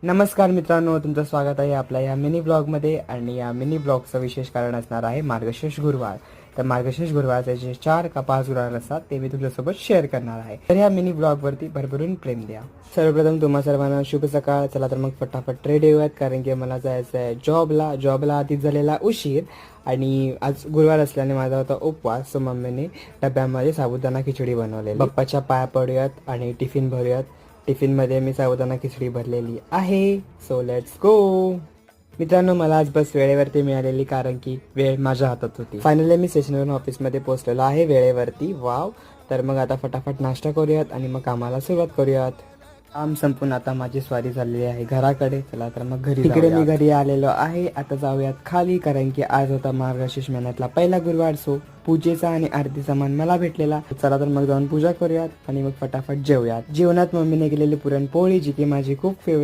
नमस्कार मित्रांनो, तुमचं स्वागत आहे आपल्या या मिनी ब्लॉगमध्ये. आणि या मिनी ब्लॉगचं विशेष कारण असणार आहे मार्गशीर्ष गुरुवार. तर मार्गशीर्ष गुरुवारचे जे 4 का 5 गुरुवार असतात ते मी तुमच्यासोबत शेअर करणार आहे. तर ह्या मिनी ब्लॉगवरती भरभरून प्रेम द्या. सर्वप्रथम तुम्हा सर्वांना शुभ सकाळ. चला तर मग फटाफट रेडी होऊयात, कारण की मला जायचं आहे जॉबला आधीच झालेला उशीर. आणि आज गुरुवार असल्याने माझा होता उपवास, सो मम्मीने डब्यामध्ये साबुदाणा खिचडी बनवलेली. बाप्पाच्या पाया पडूयात आणि टिफिन भरूयात. टिफिनमध्ये मी साबुदाणा खिचडी भरलेली आहे. So let's go. मित्रांनो, मला आज बस वेळेवरती मिळालेली, कारण की वेळ माझ्या हातात होती. फायनली मी स्टेशनवरून ऑफिसमध्ये पोहोचलेलो आहे वेळेवरती. वाव. तर मग आता फटाफट नाश्ता करूयात आणि मग कामाला सुरुवात करूयात. काम संपून आता माझी स्वारी झालेली आहे घराकडे. चला तर मग घरी तिकडे मी घरी आलेलो आहे. आता जाऊयात खाली, कारण की आज होता मार्गशीर्ष महिन्यातला पहिला गुरुवार. सो पूजेचा आणि आरतीचा मान मला भेटलेला. चला तर मग जाऊन पूजा करूयात आणि मग फटाफट जेवूयात. जेवणात मम्मीने केलेली पुरणपोळी, जी की माझी खूप फेवरेट